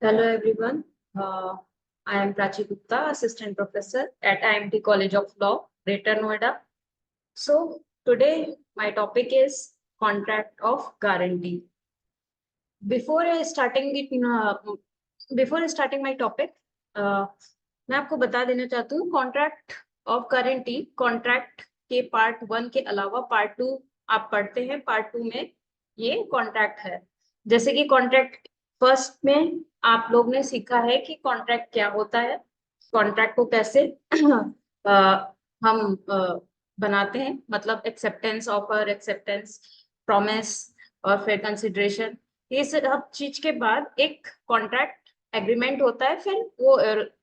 Hello everyone. I am Prachi Gupta, Assistant Professor at IMT College of Law, Greater Noida. So today my topic is contract of guarantee. Before starting my topic, मैं आपको बता देना चाहती हूँ contract of guarantee contract के part 1 के अलावा part 2 आप पढ़ते हैं। पार्ट 2 में ये कॉन्ट्रैक्ट है। जैसे कि कॉन्ट्रैक्ट फर्स्ट में आप लोग ने सीखा है कि कॉन्ट्रैक्ट क्या होता है, कॉन्ट्रैक्ट को कैसे हम बनाते हैं, मतलब एक्सेप्टेंस, ऑफर, एक्सेप्टेंस, प्रॉमिस और फिर कंसिडरेशन। ये सब चीज के बाद एक कॉन्ट्रैक्ट एग्रीमेंट होता है, फिर वो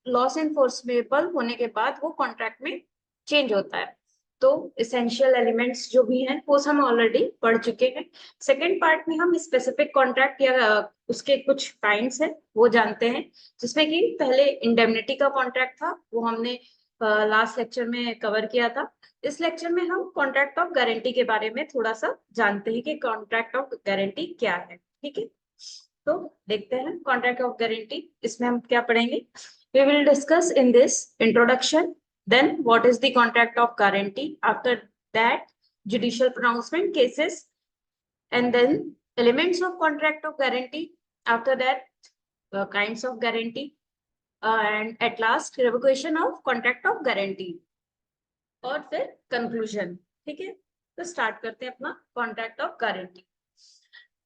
लॉस एनफोर्समेबल होने के बाद वो कॉन्ट्रैक्ट में चेंज होता है। तो इसेंशियल एलिमेंट्स जो भी हैं वो हम ऑलरेडी पढ़ चुके हैं। सेकेंड पार्ट में हम स्पेसिफिक कॉन्ट्रैक्ट या उसके कुछ काइंड्स हैं वो जानते हैं, जिसमें कि पहले इंडेमनिटी का कॉन्ट्रैक्ट था, वो हमने लास्ट लेक्चर में कवर किया था। इस लेक्चर में हम कॉन्ट्रैक्ट ऑफ गारंटी के बारे में थोड़ा सा जानते हैं कि कॉन्ट्रैक्ट ऑफ गारंटी क्या है। ठीक है, तो देखते हैं कॉन्ट्रैक्ट ऑफ गारंटी। इसमें हम क्या पढ़ेंगे? We will discuss in this introduction, then what is the contract of guarantee, after that judicial pronouncement cases, and then elements of contract of guarantee, after that kinds of guarantee, and at last revocation of contract of guarantee, और फिर conclusion. ठीक है, तो start करते हैं अपना contract of guarantee.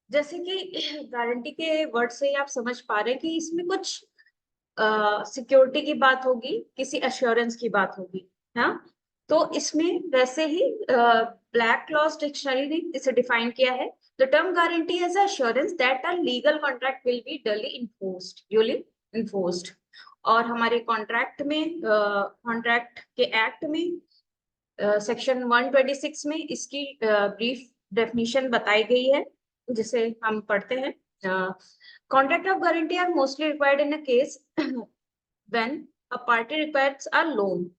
जैसे कि गारंटी के वर्ड से ही आप समझ पा रहे हैं कि इसमें कुछ सिक्योरिटी की बात होगी, किसी अश्योरेंस की बात होगी। हाँ, तो इसमें वैसे ही ब्लैक क्लॉज डिक्शनरी ने इसे डिफाइन किया है। The term guarantee as assurance that a legal contract will be duly enforced. और हमारे कॉन्ट्रैक्ट में, कॉन्ट्रैक्ट के एक्ट में सेक्शन 126 में इसकी ब्रीफ डेफिनेशन बताई गई है, जिसे हम पढ़ते हैं। Contract of guarantee are mostly required in a case when a party requires a loan.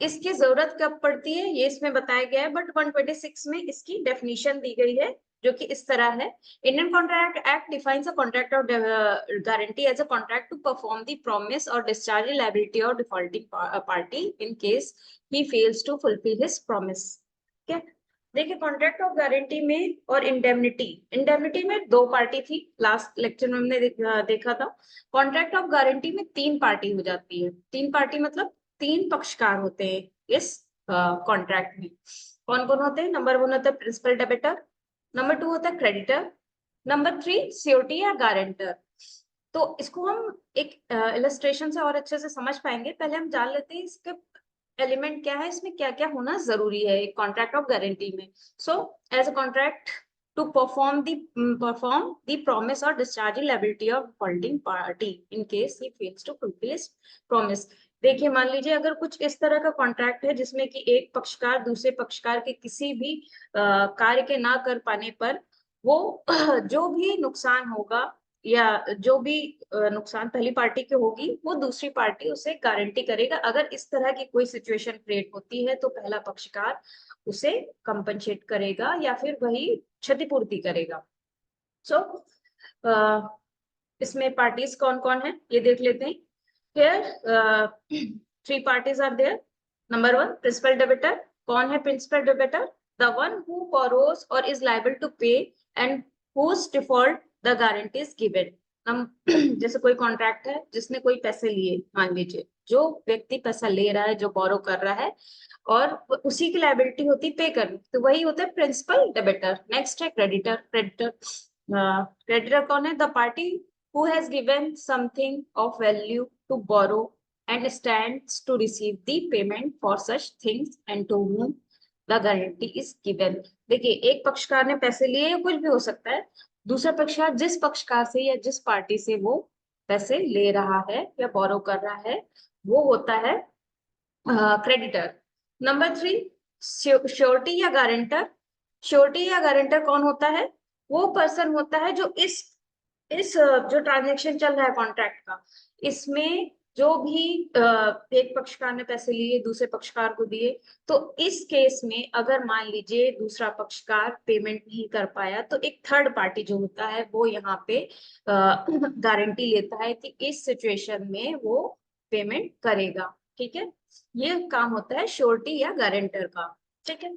इसकी जरूरत कब पड़ती है ये इसमें बताया गया है, बट 126 में इसकी डेफिनेशन दी गई है जो कि इस तरह है। Indian contract act defines a contract of guarantee as a contract to perform the promise और discharge liability or defaulting party in case he fails to fulfil his promise. क्या देखिए, कॉन्ट्रैक्ट ऑफ गारंटी में और indemnity, indemnity में दो party थी, last lecture में हमने देखा था। कॉन्ट्रैक्ट ऑफ गारंटी में तीन पार्टी हो जाती है। तीन पार्टी मतलब तीन पक्षकार होते हैं इस कॉन्ट्रैक्ट में। कौन कौन होते हैं? नंबर 1 होता है प्रिंसिपल डेबिटर, नंबर 2 होता है क्रेडिटर, नंबर 3 श्योरिटी या गारंटर। तो इसको हम एक इलस्ट्रेशन से और अच्छे से समझ पाएंगे। पहले हम जान लेते हैं इसके एलिमेंट क्या है, इसमें क्या क्या होना जरूरी है एक कॉन्ट्रैक्ट ऑफ गारंटी में। So as a contract to perform the promise और discharge liability of defaulting party in case he fails to fulfil his promise. देखिए, मान लीजिए अगर कुछ इस तरह का कॉन्ट्रैक्ट है जिसमें कि एक पक्षकार दूसरे पक्षकार के किसी भी कार्य के ना कर पाने पर वो जो भी नुकसान होगा या जो भी नुकसान पहली पार्टी की होगी वो दूसरी पार्टी उसे गारंटी करेगा। अगर इस तरह की कोई सिचुएशन क्रिएट होती है तो पहला पक्षकार उसे कंपनसेट करेगा या फिर वही क्षतिपूर्ति करेगा। सो इसमें पार्टीज कौन कौन है ये देख लेते हैं। Here, 3 parties are there. Number 1, principal debtor. कौन है principal debtor? The one who borrows or is liable to pay and whose default the guarantee is given. जैसे कोई कॉन्ट्रैक्ट है जिसने कोई पैसे लिए, मान लीजिए जो व्यक्ति पैसा ले रहा है, जो बोरो कर रहा है, और उसी की लाइबिलिटी होती पे करनी, तो वही होता है प्रिंसिपल डेबिटर। नेक्स्ट है क्रेडिटर। क्रेडिटर कौन है? The party who has given something of value to borrow and stands to receive the payment for such things and to whom the guarantee is given. देखिए, एक पक्षकार ने पैसे लिए या कुछ भी हो सकता है, दूसरा पक्षकार जिस पक्षकार से या जिस पार्टी से वो पैसे ले रहा है या बोरो कर रहा है वो होता है क्रेडिटर। नंबर 3, श्योरिटी या गारंटर। श्योरिटी या गारंटर कौन होता है? वो पर्सन होता है जो इस जो ट्रांजेक्शन चल रहा है कॉन्ट्रैक्ट का, इसमें जो भी एक पक्षकार ने पैसे लिए दूसरे पक्षकार को दिए, तो इस केस में अगर मान लीजिए दूसरा पक्षकार पेमेंट नहीं कर पाया, तो एक थर्ड पार्टी जो होता है वो यहाँ पे गारंटी लेता है कि इस सिचुएशन में वो पेमेंट करेगा। ठीक है, ये काम होता है श्योरिटी या गारंटर का। ठीक है,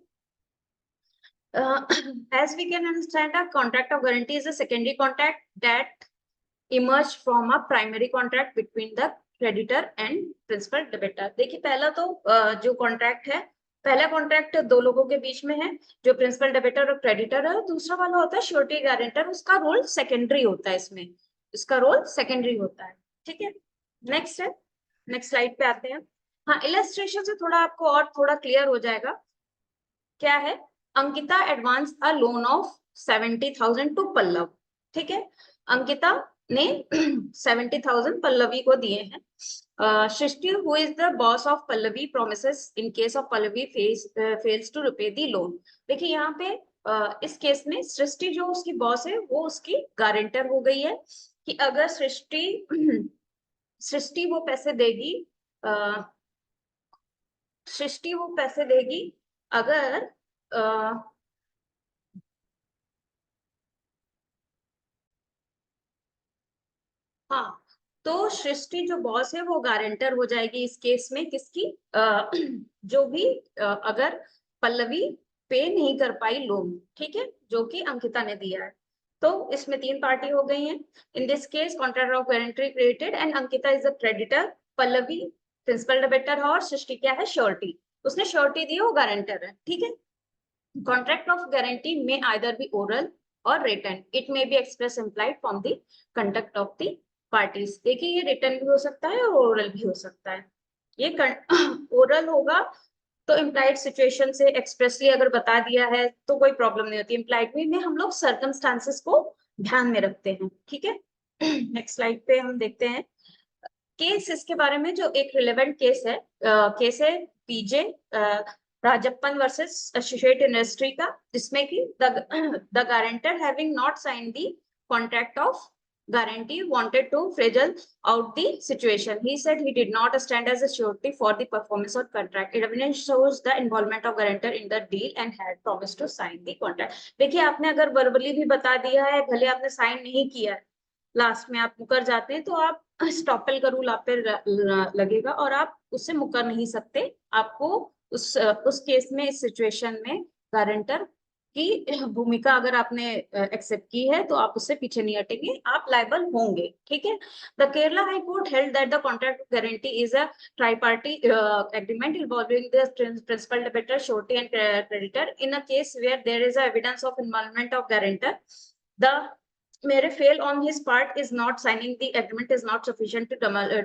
as we can understand, a contract of guarantee is a secondary contract that emerge from a primary contract between the creditor and principal debtor। देखिए पहला तो जो कॉन्ट्रैक्ट है, पहला कॉन्ट्रैक्ट दो लोगों के बीच में है जो प्रिंसिपल डेबिटर और क्रेडिटर है, दूसरा वाला होता है श्योरिटी गारंटर, उसका रोल सेकेंडरी होता है, इसमें इसका रोल सेकेंडरी होता है। ठीक है, नेक्स्ट है, नेक्स्ट स्लाइड पे आते हैं। हाँ, इलस्ट्रेशन से थोड़ा आपको और थोड़ा क्लियर हो जाएगा। क्या है, Ankita advance a loan of 70,000 to Pallav. ठीक है, अंकिता ने 70,000 पल्लवी को दिए हैं। Srishti who is the boss of Pallavi promises in case of Pallavi fails to repay the loan. देखिए यहाँ पे इस केस में सृष्टि जो उसकी बॉस है वो उसकी गारंटर हो गई है कि अगर सृष्टि वो पैसे देगी, सृष्टि वो पैसे देगी अगर हाँ, तो सृष्टि जो बॉस है वो गारंटर हो जाएगी इस केस में, किसकी, जो भी अगर पल्लवी पे नहीं कर पाई लोन। ठीक है, जो कि अंकिता ने दिया है। तो इसमें तीन पार्टी हो गई हैं। In this case contract of guarantee created and Ankita is the creditor, Pallavi principal debtor और सृष्टि क्या है, श्योरिटी। उसने श्योरिटी दी, वो गारंटर है। ठीक है, contract of guarantee may either be oral or written. It may be express implied from the conduct of the parties। देखिए ये written भी हो सकता है और oral भी हो सकता है। ये oral होगा तो implied situation से expressly अगर बता दिया है तो कोई प्रॉब्लम नहीं होती। implied में हम लोग circumstances को ध्यान में रखते हैं। ठीक है, नेक्स्ट स्लाइड पे हम देखते हैं केस, इसके बारे में जो एक रिलेवेंट केस है, केस है PJ Rajappan versus associate industry का, जिसमें कि the guarantor having not sign the contract of guarantee wanted to frizzle out the situation. He said he did not stand as a surety for the performance of contract. Evidence shows the involvement of guarantor in the deal and had promised to sign the contract। देखिए आपने अगर verbally भी बता दिया है, भले आपने sign नहीं किया है, लास्ट में आप मुकर जाते हैं तो आप स्टॉपेल का रूल आप पे लगेगा और आप उससे मुकर नहीं सकते। आपको उस केस में, इस सिचुएशन में गारंटर की भूमिका अगर आपने एक्सेप्ट की है तो आप उससे पीछे नहीं हटेंगे, आप लायबल होंगे। ठीक है, the Kerala high court held that the contract guarantee is a tripartite agreement involving the principal debtor surety and creditor in a case where there is evidence of involvement of guarantor. द mere fail on his part is not signing the agreement is not sufficient to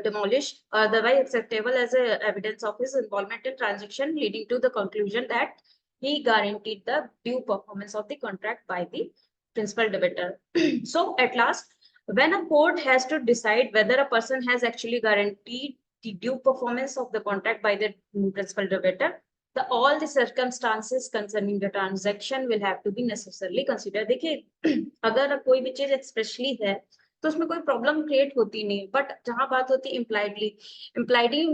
demolish otherwise acceptable as a evidence of his involvement in transaction, leading to the conclusion that he guaranteed the due performance of the contract by the principal debtor। So at last, when a court has to decide whether a person has actually guaranteed the due performance of the contract by the principal debtor, all the circumstances concerning the transaction will have to be necessarily considered। देखिए अगर कोई भी चीज expressly है तो उसमें कोई problem create होती नहीं है, बट जहां बात होती है इम्प्लाइडली, इम्प्लाइडली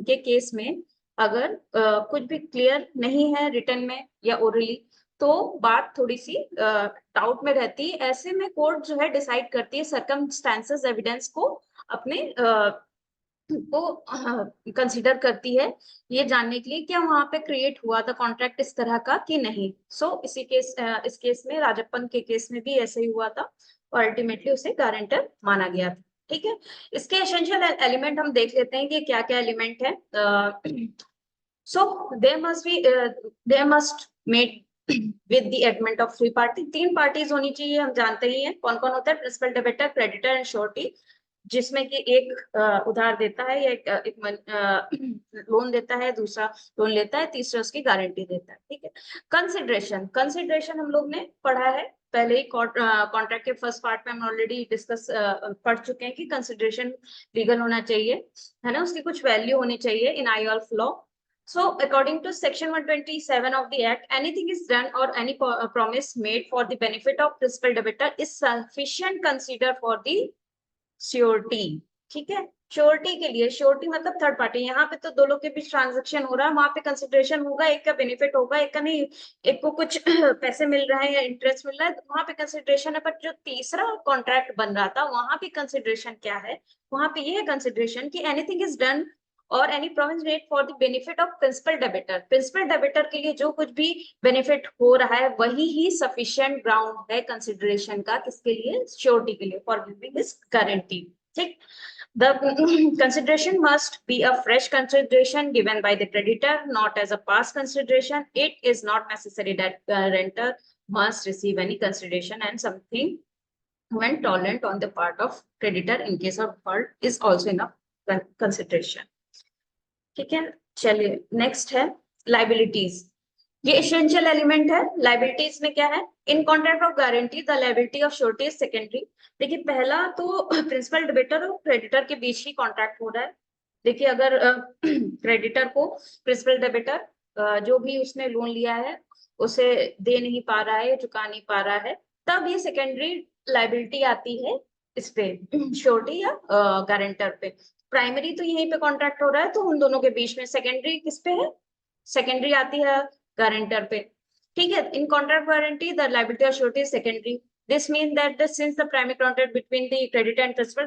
के केस में अगर कुछ भी क्लियर नहीं है रिटर्न में या ओरली, तो बात थोड़ी सी डाउट में रहती है। ऐसे में कोर्ट जो है डिसाइड करती है सर्कमस्टांसेस एविडेंस को अपने को कंसिडर करती है ये जानने के लिए क्या वहां पे क्रिएट हुआ था कॉन्ट्रैक्ट इस तरह का कि नहीं। सो इसी केस इस केस में राजप्पन के केस में भी ऐसे ही हुआ था और अल्टीमेटली उसे गारंटर माना गया था। ठीक है, इसके एसेंशियल एलिमेंट हम देख लेते हैं कि क्या क्या एलिमेंट है। So they must made with the agreement of three party, तीन पार्टीज होनी चाहिए, हम जानते ही हैं कौन कौन होता है, principal debtor creditor and surety, जिसमें कि एक उधार देता है या एक लोन देता है, दूसरा लोन लेता है, तीसरा उसकी गारंटी देता है। ठीक है, कंसिडरेशन, कंसिडरेशन हम लोग ने पढ़ा है पहले ही, कॉन्ट्रैक्ट के फर्स्ट पार्ट में हम ऑलरेडी डिस्कस पढ़ चुके हैं कि कंसिडरेशन लीगल होना चाहिए, है ना, उसकी कुछ वैल्यू होनी चाहिए in eye of law. So according to section 127 of the act, anything is done or any promise made for the benefit of principal debitor is sufficient consider for the surety. ठीक है, surety के लिए, surety मतलब third party, यहाँ पे तो दो लोग के बीच ट्रांजेक्शन हो रहा है, वहां पे कंसिडरेशन होगा, एक का बेनिफिट होगा, एक का नहीं, एक को कुछ पैसे मिल रहा है या इंटरेस्ट मिल रहा है, तो वहां पे कंसिडरेशन है। बट जो तीसरा कॉन्ट्रैक्ट बन रहा था वहां पे कंसिडरेशन क्या है, वहां पे ये है कंसिडरेशन कि anything is done or any provision made for the benefit of principal debtor. Principal debtor के लिए जो कुछ भी बेनिफिट हो रहा है वही ही सफिशिएंट ग्राउंड है कंसिडरेशन का, किसके लिए, श्योरिटी के लिए, फॉर गिविंग दिस गारंटी। ठीक, the consideration must be a fresh consideration given by the creditor, not as a past consideration. It is not necessary that guarantor must receive any consideration, and something when tolerant on the part of creditor in case of default is also enough consideration. ठीक है, चलिए next है liabilities. ये essential element है। Liabilities में क्या है, इन contract of guarantee the liability of surety is secondary. देखिए पहला तो प्रिंसिपल डेबिटर और क्रेडिटर के बीच ही कॉन्ट्रैक्ट हो रहा है। देखिए अगर क्रेडिटर को प्रिंसिपल डेबिटर जो भी उसने लोन लिया है उसे दे नहीं पा रहा है, चुका नहीं पा रहा है, तब ये सेकेंडरी लाइबिलिटी आती है इस पे, श्योरिटी या गारंटर पे। प्राइमरी तो यहीं पे कॉन्ट्रैक्ट हो रहा है तो उन दोनों के बीच में, सेकेंडरी किस पे है, सेकेंडरी आती है गारंटर पे। ठीक है, इन contract guarantee the liability of surety is secondary. This means that since the primary contract between the creditor and principal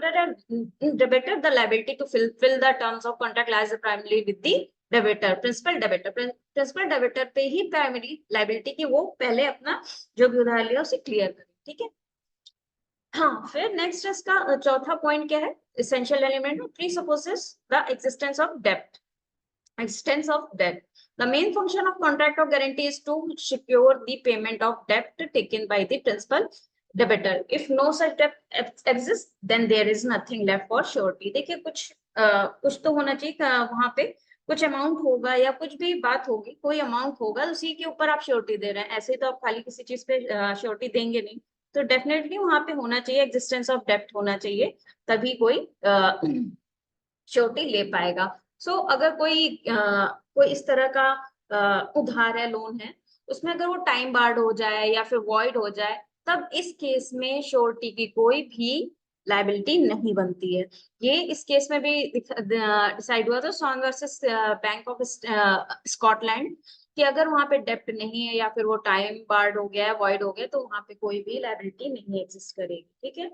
debitor, the liability to fulfill the terms of contract lies primarily with the debitor, principal debitor। principal debitor पे ही primary liability की वो पहले अपना जो भी उधार लिया उसे क्लियर करे। ठीक है, हाँ फिर नेक्स्ट इसका चौथा पॉइंट क्या है, essential element presupposes the existence of debt। Existence of debt. The main function of contract of guarantee is to secure the payment of debt taken by the principal debitor. If no such debt exists, then there is nothing left for surety। देखिए कुछ तो होना चाहिए वहां पे, कुछ amount होगा या कुछ भी बात होगी, कोई अमाउंट होगा उसी के ऊपर आप श्योरिटी दे रहे हैं। ऐसे तो आप खाली किसी चीज पे श्योरिटी देंगे नहीं, तो डेफिनेटली वहां पे होना चाहिए, एग्जिस्टेंस ऑफ डेप्ट होना चाहिए, तभी कोई श्योरिटी ले पाएगा। सो अगर कोई इस तरह का उधार है, लोन है, उसमें अगर वो टाइम बार्ड हो जाए या फिर वॉइड हो जाए, तब इस केस में श्योरिटी की कोई भी लाइबिलिटी नहीं बनती है। ये इस केस में भी डिसाइड हुआ था, Son versus Bank of Scotland, कि अगर वहां पे डेप्ट नहीं है या फिर वो टाइम बार्ड हो गया है, वॉइड हो गया, तो वहां पे कोई भी लाइबिलिटी नहीं एग्जिस्ट करेगी। ठीक है,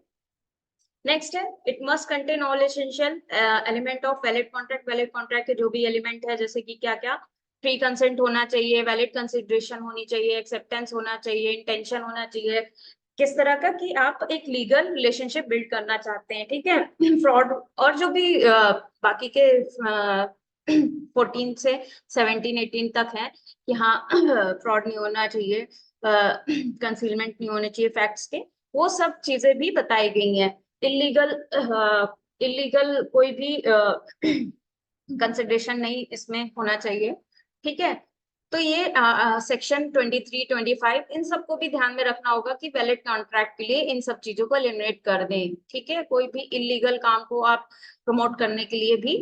नेक्स्ट है, it must contain all essential element of valid contract. Valid contract के जो भी एलिमेंट है, जैसे कि क्या क्या, फ्री कंसेंट होना चाहिए, वैलिड कंसिडरेशन होनी चाहिए, एक्सेप्टेंस होना चाहिए, इंटेंशन होना चाहिए, किस तरह का कि आप एक लीगल रिलेशनशिप बिल्ड करना चाहते हैं। ठीक है, फ्रॉड और जो भी बाकी के 14 से 17 18 तक है कि हाँ फ्रॉड नहीं होना चाहिए, कंसीलमेंट नहीं होने चाहिए फैक्ट्स के, वो सब चीजें भी बताई गई हैं। इलीगल इलीगल कोई भी कंसिडरेशन नहीं इसमें होना चाहिए। ठीक है, तो ये सेक्शन 23 25 इन सबको भी ध्यान में रखना होगा कि वैलिड कॉन्ट्रैक्ट के लिए इन सब चीजों को एलिमिनेट कर दें। ठीक है, कोई भी इलीगल काम को आप प्रमोट करने के लिए भी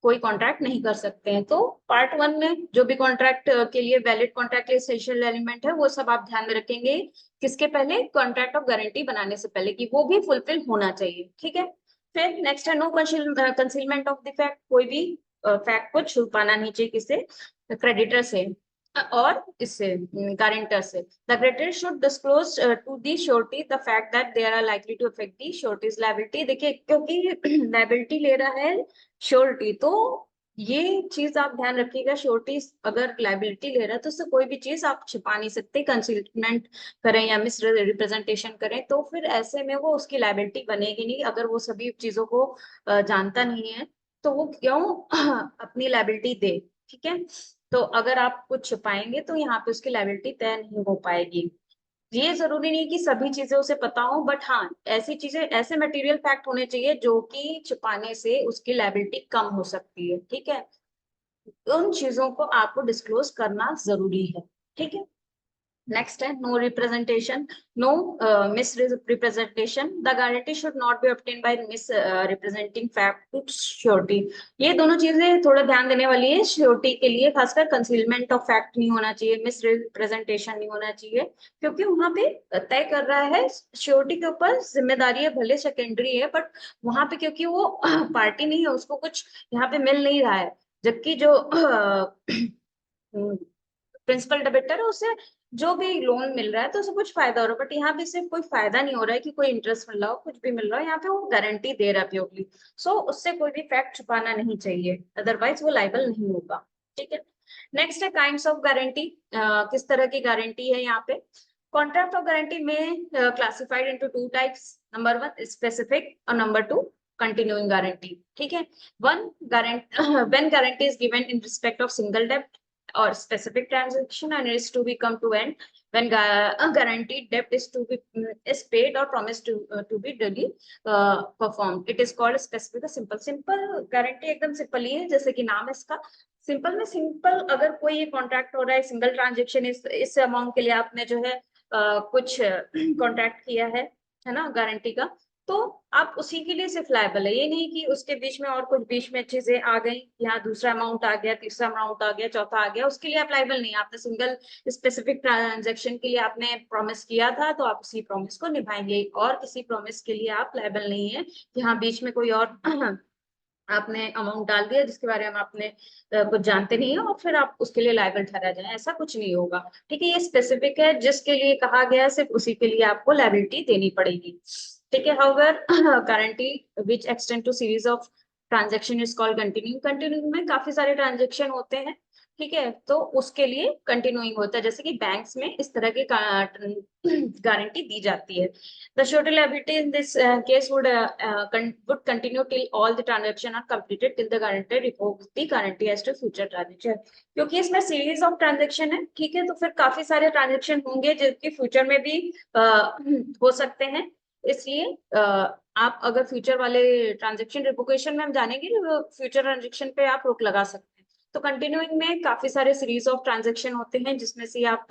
कोई कॉन्ट्रैक्ट नहीं कर सकते हैं। तो पार्ट 1 में जो भी कॉन्ट्रैक्ट के लिए, वैलिड कॉन्ट्रैक्ट के लिए एसेंशियल एलिमेंट है, वो सब आप ध्यान में रखेंगे किसके पहले, कॉन्ट्रैक्ट ऑफ गारंटी बनाने से पहले, कि वो भी फुलफिल होना चाहिए। ठीक है, फिर नेक्स्ट है no concealment of the fact. कोई भी फैक्ट को छुपाना नहीं चाहिए किसे, क्रेडिटर से और इससे गारंटर से। The creditor should disclose to the surety the fact that they are likely to affect the surety's liability. देखिए क्योंकि लायबिलिटी ले रहा है श्योरिटी, तो ये चीज आप ध्यान रखिएगा, श्योरिटी अगर लायबिलिटी ले रहा है तो उससे कोई भी चीज आप छिपा नहीं सकते, कंसीलमेंट करें या मिस रिप्रेजेंटेशन करें, तो फिर ऐसे में वो उसकी लायबिलिटी बनेगी नहीं। अगर वो सभी चीजों को जानता नहीं है तो वो क्यों अपनी लायबिलिटी दे। ठीक है, तो अगर आप कुछ छुपाएंगे तो यहाँ पे उसकी लायबिलिटी तय नहीं हो पाएगी। ये जरूरी नहीं कि सभी चीजें उसे पता हो, बट हाँ ऐसी चीजें, ऐसे मटेरियल फैक्ट होने चाहिए जो कि छुपाने से उसकी लायबिलिटी कम हो सकती है। ठीक है, उन चीजों को आपको डिस्क्लोज करना जरूरी है। ठीक है, Next है no representation, no misrepresentation. The guarantee should not be obtained by misrepresenting fact to surety. ये दोनों चीजें थोड़ा ध्यान देने वाली है श्योरिटी के लिए, खासकर कंसीलमेंट ऑफ फैक्ट नहीं होना चाहिए, मिसरिप्रेजेंटेशन नहीं होना चाहिए, क्योंकि वहां पे तय कर रहा है श्योरिटी के ऊपर जिम्मेदारी है, भले सेकेंडरी है, बट वहां पे क्योंकि वो पार्टी नहीं है, उसको कुछ यहाँ पे मिल नहीं रहा है, जबकि जो प्रिंसिपल डेबिटर है उसे जो भी लोन मिल रहा है तो उसे कुछ फायदा हो रहा है, बट यहाँ पे सिर्फ कोई फायदा नहीं हो रहा है कि कोई इंटरेस्ट मिल रहा हो, कुछ भी मिल रहा है, यहाँ पे वो गारंटी दे रहा है प्योरली। सो उससे कोई भी फैक्ट छुपाना नहीं चाहिए, अदरवाइज वो लाइबल नहीं होगा। ठीक है। नेक्स्ट है काइंड्स ऑफ गारंटी, किस तरह की गारंटी है यहाँ पे। कॉन्ट्रैक्ट ऑफ गारंटी में classified into two types, number 1 specific और नंबर 2 continuing guarantee. ठीक है। One guarantee when guarantee is given in respect of single debt or specific transaction and is to be come to end when a guaranteed debt is to be is paid or promised to be duly performed, it is called specific. simple simple guarantee एकदम simple ही है, जैसे कि नाम है इसका simple में simple. अगर कोई ये कॉन्ट्रैक्ट हो रहा है सिंगल ट्रांजेक्शन, इस अमाउंट के लिए आपने जो है कुछ कॉन्ट्रैक्ट किया है ना गारंटी का, तो आप उसी के लिए सिर्फ लायबल है। ये नहीं कि उसके बीच में और कुछ बीच में चीजें आ गई, यहाँ दूसरा अमाउंट आ गया, तीसरा अमाउंट आ गया, चौथा आ गया, उसके लिए आप लायबल नहीं। आपने सिंगल स्पेसिफिक ट्रांजेक्शन के लिए आपने प्रॉमिस किया था तो आप उसी प्रॉमिस को निभाएंगे, और किसी प्रॉमिस के लिए आप लायबल नहीं है कि हाँ बीच में कोई और आपने अमाउंट डाल दिया जिसके बारे में आपने कुछ जानते नहीं है और फिर आप उसके लिए लायबल ठहरा जाए, ऐसा कुछ नहीं होगा। ठीक है। ये स्पेसिफिक है, जिसके लिए कहा गया है सिर्फ उसी के लिए आपको लायबिलिटी देनी पड़ेगी। ठीक है। However guarantee which extend to series of transaction is called continuing. Continuing में काफी सारे ट्रांजेक्शन होते हैं, ठीक है, तो उसके लिए कंटिन्यूइंग होता है, जैसे कि बैंक्स में इस तरह की गारंटी दी जाती है। The surety liability in this case would continue till all the transaction are completed till the guarantor revokes the guarantee as to future transaction. क्योंकि इसमें सीरीज ऑफ ट्रांजेक्शन है, ठीक है, तो फिर काफी सारे ट्रांजेक्शन होंगे जो कि फ्यूचर में भी हो सकते हैं, इसलिए आप अगर फ्यूचर वाले ट्रांजेक्शन रिवोकेशन में हम जानेंगे तो फ्यूचर ट्रांजेक्शन पे आप रोक लगा सकते हैं। तो कंटिन्यूइंग में काफी सारे सीरीज ऑफ ट्रांजेक्शन होते हैं जिसमें से आप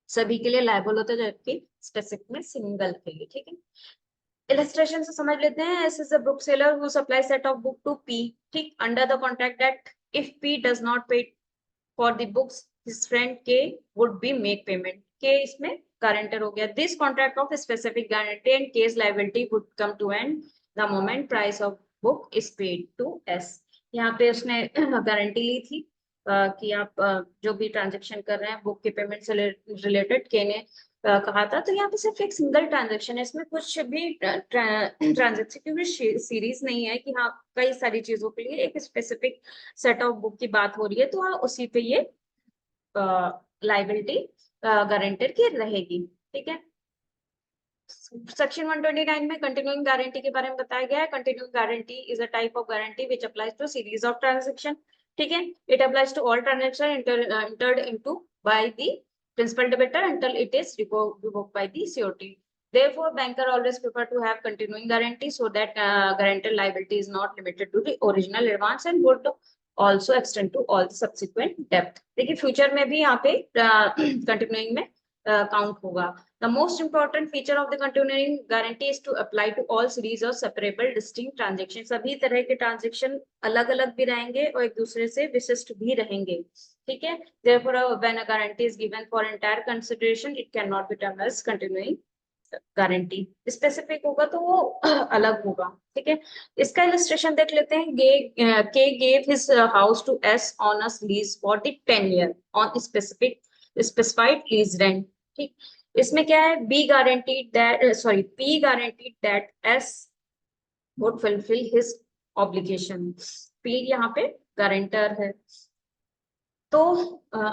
सभी के लिए लायबल होता है, जबकि स्पेसिफिक में सिंगल के लिए। ठीक है। इलस्ट्रेशन से समझ लेते हैं। S is a book seller who supply set of book to P, ठीक, under the contract that if P does not pay for the books his friend K would be make payment. K इसमें guarantor हो गया। This contract of specific guarantee and case liability would come to end the moment price of book is paid to S. यहाँ पे उसने guarantee ली थी कि आप जो भी ट्रांजेक्शन कर रहे हैं बुक के पेमेंट से रिलेटेड, के ने कहा था। तो यहाँ पे सिर्फ एक सिंगल ट्रांजेक्शन है, इसमें कुछ भी ट्रांजेक्शन की सीरीज नहीं है कि हाँ कई सारी चीजों के लिए एक स्पेसिफिक सेट ऑफ बुक की बात हो रही है, तो उसी पे ये लाइबिलिटी गारंटर की रहेगी। ठीक है। सेक्शन 129 में कंटिन्यूइंग गारंटी के बारे में बताया गया है। Continuing guarantee is a type of guarantee which applies to series of transaction. ठीक है। It applies to all transaction entered into by the principal debtor until it is revoked by the COT. Therefore, banker always prefer to have continuing guarantee so that guarantor liability is not limited to the original advance and would also extend to all the subsequent debt. देखिए future में भी यहाँ पे continuing में count होगा। The most important feature of the continuing guarantee is to apply to all series of separable distinct transactions. सभी तरह के ट्रांजेक्शन अलग अलग भी रहेंगे और एक दूसरे से विशिष्ट भी रहेंगे। ठीक है। Therefore, when a guarantee is given for entire consideration, it cannot be termed as continuing guarantee. Specific होगा तो वो अलग होगा। ठीक है। इसका इलस्ट्रेशन देख लेते हैं। के gave his house to S on a lease for the 10 year on specified lease rent। ठीक। इसमें क्या है, P guaranteed that S would fulfill his obligation। P यहाँ पे गारंटर है। तो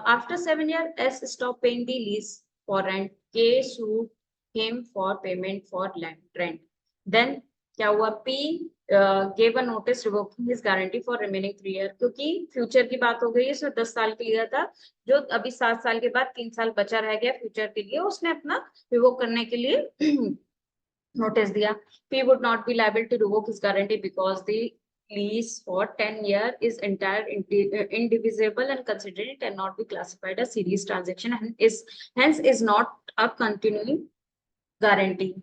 after 7 years S stop paying the lease for rent, K sued him for payment for rent। Then क्या हुआ, P gave a notice revoking his guarantee for remaining 3 years। क्योंकि future की बात हो गई, इसमें 10 साल के लिए था, जो अभी 7 साल के बाद 3 साल बचा रह गया फ्यूचर के लिए, उसने अपना रिवोक करने के लिए नोटिस दिया। P would not be liable to revoke his guarantee because the lease for 10 years is entire indivisible and considered it cannot be classified as series transaction and is hence is not a continuing guarantee.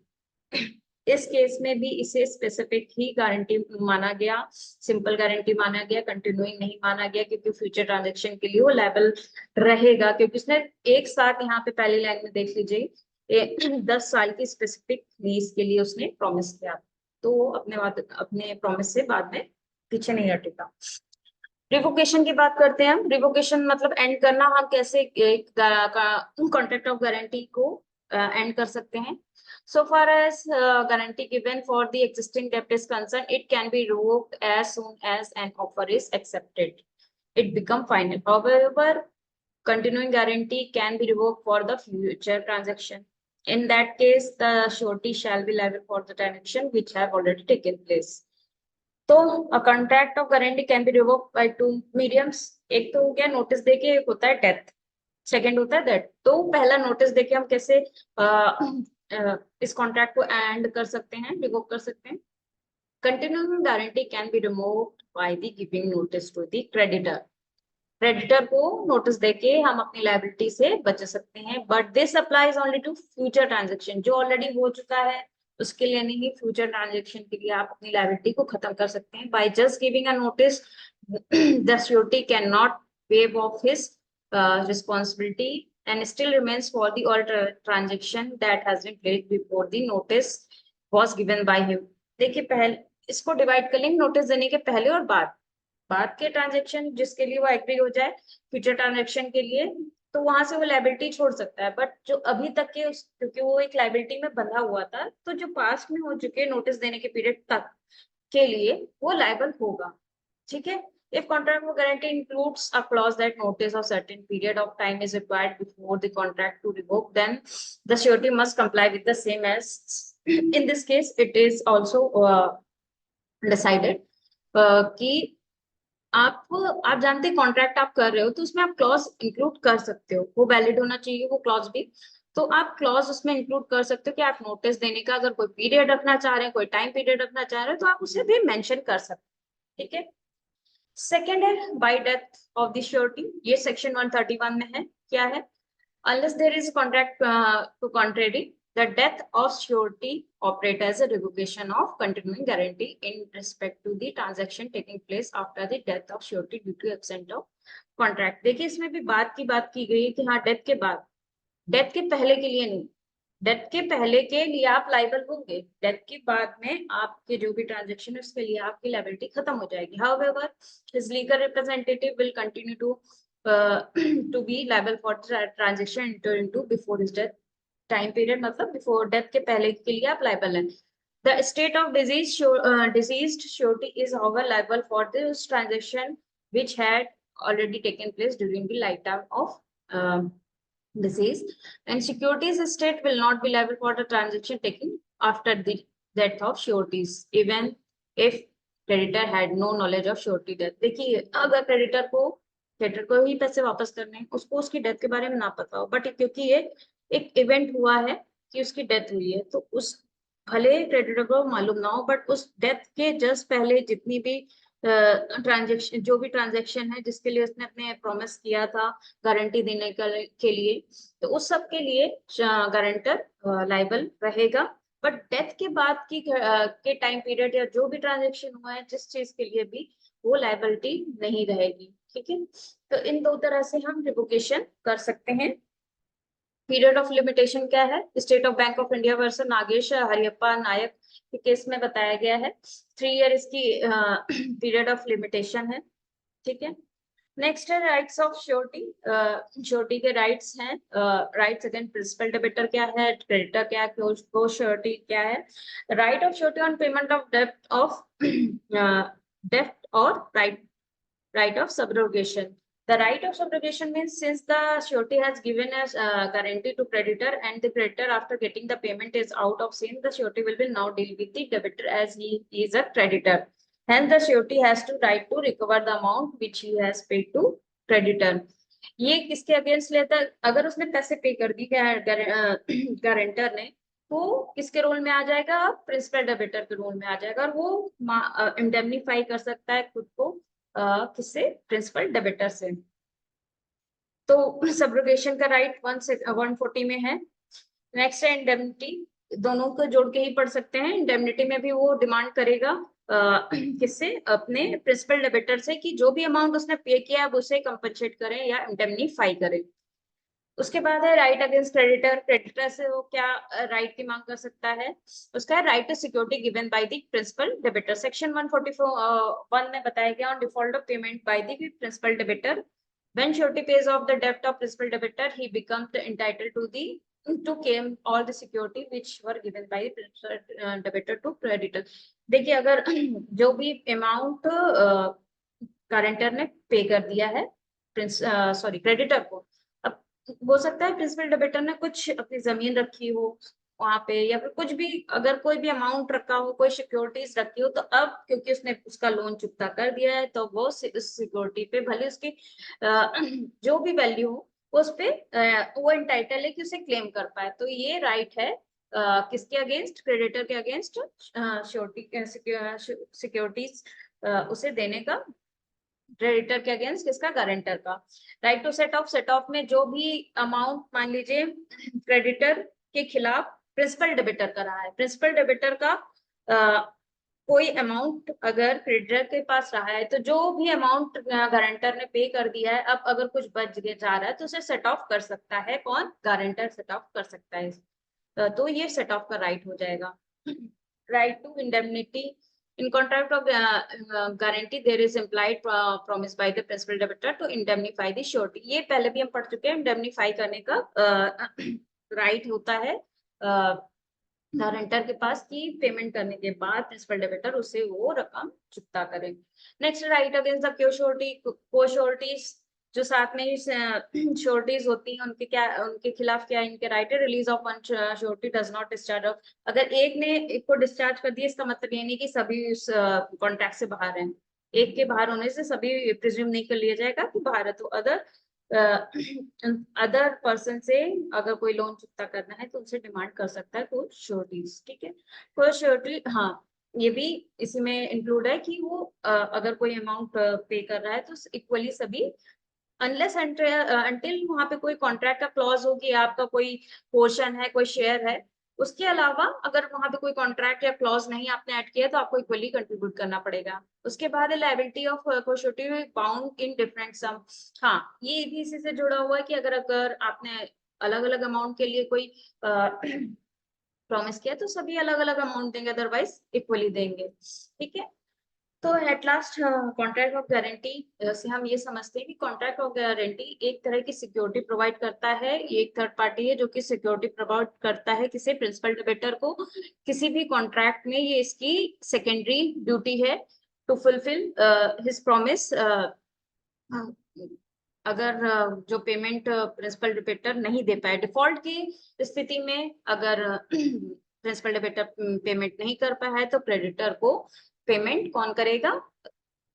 इस case में भी इसे specific ही guarantee माना गया, simple guarantee माना गया, continuing नहीं माना गया क्योंकि फ्यूचर ट्रांजैक्शन के लिए वो लायबल रहेगा, क्योंकि उसने एक साथ यहाँ पे पहली लाइन में देख लीजिए 10 साल की स्पेसिफिक लीज के लिए उसने प्रॉमिस किया, तो वो अपने प्रॉमिस से बाद में पीछे नहीं हटेगा। रिवोकेशन की बात करते हैं हम। रिवोकेशन मतलब एंड करना, हम कैसे एक कॉन्ट्रैक्ट ऑफ गारंटी को एंड कर सकते हैं। So far as guarantee given for the existing debt is concerned, it can be revoked as soon as an offer is accepted. It become final. However, continuing guarantee can be revoked for the future transaction. In that case, the surety shall be liable for the transaction which have already taken place. तो अ contract of guarantee can B revoked by two mediums. एक तो हो गया notice देके, एक होता है death, second होता है दैट। तो पहला नोटिस देके हम कैसे इस कॉन्ट्रैक्ट को एंड कर सकते हैं, रिवोक कर सकते हैं। Continuing guarantee can be removed by the giving notice to the creditor. Creditor को नोटिस देके हम अपनी लायबिलिटी से बच सकते हैं, but this applies only to future transaction. जो ऑलरेडी हो चुका है उसके लिए नहीं, फ्यूचर ट्रांजैक्शन के लिए आप अपनी लायबिलिटी को खत्म कर सकते हैं। By just giving a notice the surety can not wave of his responsibility and still remains for the all transaction that has been placed before the notice was given by him। देखिए पहले इसको divide कर लेंगे, notice देने के पहले और बाद के ट्रांजेक्शन जिसके लिए वो एग्री हो जाए फ्यूचर ट्रांजेक्शन के लिए, तो वहां से वो लायबिलिटी छोड़ सकता है। बट जो अभी तक के क्योंकि वो एक लायबिलिटी में बंधा हुआ था, तो जो पास्ट में हो चुके नोटिस देने के पीरियड तक के लिए वो लायबल होगा। ठीक है। If contract for guarantee includes a clause that notice of certain period of time is required before the contract to revoke, then the surety must comply with the same as in this case it is also decided कि आप जानते हैं contract आप कर रहे हो तो उसमें आप क्लॉज इंक्लूड कर सकते हो, वो वैलिड होना चाहिए वो क्लॉज भी। तो आप क्लॉज उसमें इंक्लूड कर सकते हो कि आप नोटिस देने का अगर कोई पीरियड रखना चाह रहे हैं, कोई टाइम पीरियड रखना चाह रहे हैं, तो आप उसे भी मेंशन कर सकते हैं। ठीक है। सेकेंड है bye death of the surety, ये सेक्शन 131 में है। क्या है? unless there is contract to contrary, the death of surety operate as a revocation of continuing guarantee in respect to the transaction taking place after the death of surety due to absent of contract। देखिए इसमें भी बात की गई है कि हाँ death के बाद, डेथ के पहले के लिए नहीं। डेथ के पहले के लिए आप लाइबल होंगे, डेथ के बाद में आपके जो भी ट्रांजेक्शन है उसके लिए आपकी लाइबिलिटी खत्म हो जाएगी। However his legal representative will continue to be liable for transaction enter into before his death time period, मतलब बिफोर डेथ के पहले के लिए आप लाइबल हैं। The state of deceased surety is however liable for this transaction which had already taken place during the lifetime of deceased, and securities estate will not be liable for the transaction taken after the death of sureties even if creditor had no knowledge of surety death। देखिए अगर creditor को ही पैसे वापस करने हैं, उसको उसकी death के बारे में ना पता हो, बट क्योंकि ये एक इवेंट हुआ है कि उसकी डेथ हुई है, तो उस भले क्रेडिटर को मालूम ना हो, बट उस डेथ के जस्ट पहले जितनी भी ट्रांजेक्शन जो भी ट्रांजेक्शन है जिसके लिए उसने अपने प्रॉमिस किया था गारंटी देने के लिए, तो उस सब के लिए गारंटर लाइबल रहेगा। बट डेथ के बाद के टाइम पीरियड या जो भी ट्रांजेक्शन हुआ है जिस चीज के लिए भी, वो लाइबिलिटी नहीं रहेगी। ठीक है। तो इन दो तरह से हम रिवोकेशन कर सकते हैं। पीरियड ऑफ लिमिटेशन क्या है? State of Bank of India versus Nagesh Hariyappa Nayak के केस में बताया गया है 3 ईयर इसकी पीरियड ऑफ लिमिटेशन है। ठीक है। नेक्स्ट है राइट्स ऑफ श्योरिटी। श्योरिटी के राइट्स हैं, राइट्स अगेन प्रिंसिपल डेबिटर क्या है, क्रेडिटर क्या है, को श्योरिटी क्या है। Right of surety on payment of डेब्ट और right of subrogation। The right of subrogation means since the surety has given as guarantee to creditor and the creditor after getting the payment is out of sin, the surety will now deal with the debtor as he is a creditor. Hence the surety has to right to recover the amount which he has paid to creditor। ये किसके against लेता है? अगर उसने पैसे पे कर दी guarantor ने, वो किसके रोल में आ जाएगा, प्रिंसिपल डेबिटर के रोल में आ जाएगा, और वो इंडेमनीफाई कर सकता है खुद को किससे, प्रिंसिपल डेबिटर से। तो सब्रोगेशन का राइट 140 में है। नेक्स्ट है इंडेमनिटी, दोनों को जोड़ के ही पढ़ सकते हैं। इंडेमनिटी में भी वो डिमांड करेगा किससे, अपने प्रिंसिपल डेबिटर से, कि जो भी अमाउंट उसने पे किया है उसे कंपनसेट करें या इंडेमनीफाई करें। उसके बाद है राइट अगेंस्ट क्रेडिटर, क्रेडिटर से वो क्या राइट की मांग कर सकता है, उसका है right to security given by the principal debtor. Section 144 में बताया गया, on default of payment by the principal debtor, when surety pays off the debt of principal debtor, he becomes entitled to claim all the security which were given by principal debtor to creditor। देखिए अगर जो भी amount guarantor ने पे कर दिया है creditor को, अब हो सकता है प्रिंसिपल डेबिटर ने कुछ अपनी जमीन रखी हो वहां पे, या फिर कुछ भी, अगर कोई भी अमाउंट रखा हो, कोई सिक्योरिटीज रखी हो, तो अब क्योंकि उसने उसका लोन चुकता कर दिया है, तो वो उस सिक्योरिटी पे भले उसकी जो भी वैल्यू हो उस पे वो इंटाइटल है कि उसे क्लेम कर पाए। तो ये राइट है किसके अगेंस्ट, क्रेडिटर के अगेंस्ट सिक्योरिटीज उसे देने का, क्रेडिटर के अगेंस्ट किसका, गारंटर का। राइट टू सेट ऑफ में जो भी अमाउंट मान लीजिए क्रेडिटर के खिलाफ प्रिंसिपल डेबिटर का रहा है, प्रिंसिपल डेबिटर का कोई अमाउंट अगर क्रेडिटर के पास रहा है, तो जो भी अमाउंट गारंटर ने पे कर दिया है, अब अगर कुछ बच जा रहा है तो उसे सेट ऑफ कर सकता है कौन, गारंटर सेट ऑफ कर सकता है। तो ये सेट ऑफ का राइट हो जाएगा। Right to indemnity, in contract of guarantee there is implied promise by the principal debtor to indemnify the surety। ये पहले भी हम पढ़ चुके हैं, इंडेमनीफाई करने का राइट होता है गारंटर के पास, कि पेमेंट करने के बाद प्रिंसिपल डेबिटर उसे वो रकम चुकता करे। नेक्स्ट राइट अगेंस्ट द क्योश्योरिटी, कोश्योरिटीज जो साथ में श्योरिटीज होती हैं, उनके क्या, उनके खिलाफ क्या इनके राइट है, release of one surety does not discharge of, अगर एक ने एक को डिस्चार्ज कर दिया, इसका मतलब ये नहीं कि सभी उस कॉन्ट्रैक्ट से बाहर हैं, एक के बाहर होने से सभी प्रिज्यूम नहीं कर लिया जाएगा कि बाहर है। तो अदर पर्सन से अगर कोई लोन चुकता करना है तो उनसे डिमांड कर सकता है कोई श्योरिटीज, ठीक है। कोई श्योरिटी, हाँ ये भी इसी में इंक्लूड है कि वो अगर कोई अमाउंट पे कर रहा है तो इक्वली सभी, अनलेस अंटिल वहां पे कोई कॉन्ट्रैक्ट का क्लॉज होगी, आपका कोई पोर्शन है, कोई शेयर है, उसके अलावा अगर वहां पे कोई कॉन्ट्रैक्ट या क्लॉज नहीं आपने ऐड किया तो आपको इक्वली कंट्रीब्यूट करना पड़ेगा। उसके बाद liability of cosurety bound in different sum, हाँ ये भी इसी से जुड़ा हुआ है कि अगर आपने अलग अलग अमाउंट के लिए कोई प्रॉमिस किया तो सभी अलग अलग अमाउंट देंगे, अदरवाइज इक्वली देंगे, ठीक है। तो at last contract of guarantee से हम ये समझते हैं कि कॉन्ट्रैक्ट ऑफ गारंटी एक तरह की सिक्योरिटी प्रोवाइड करता है, ये एक थर्ड पार्टी है जो कि सिक्योरिटी प्रोवाइड करता है किसी प्रिंसिपल डेबिटर को किसी भी कॉन्ट्रैक्ट में, ये इसकी सेकेंडरी ड्यूटी है टू फुलफिल हिज प्रॉमिस। अगर जो पेमेंट प्रिंसिपल डेबिटर नहीं दे पाए, डिफॉल्ट की स्थिति में अगर प्रिंसिपल डेबिटर पेमेंट नहीं कर पाया है तो क्रेडिटर को पेमेंट कौन करेगा,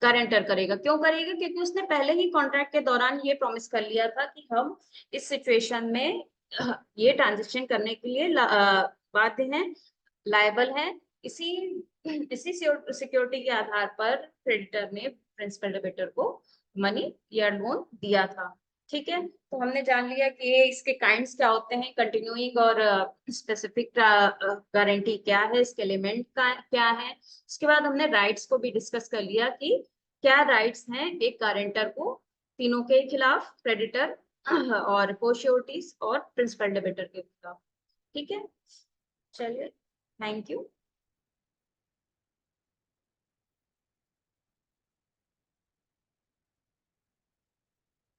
गारंटर करेगा। क्यों करेगा, क्योंकि उसने पहले ही कॉन्ट्रैक्ट के दौरान ये प्रॉमिस कर लिया था कि हम इस सिचुएशन में ये ट्रांजेक्शन करने के लिए बाध्य हैं, लायबल हैं। इसी सिक्योरिटी के आधार पर क्रेडिटर ने प्रिंसिपल डेबिटर को मनी या लोन दिया था, ठीक है। तो हमने जान लिया कि इसके काइंड्स क्या होते हैं, कंटिन्यूइंग और स्पेसिफिक गारंटी क्या है, इसके एलिमेंट क्या है। उसके बाद हमने राइट्स को भी डिस्कस कर लिया कि क्या राइट्स हैं एक गारंटर को तीनों के खिलाफ, क्रेडिटर और कोश्योरिटीज और प्रिंसिपल डेबिटर के खिलाफ, ठीक है। चलिए, थैंक यू।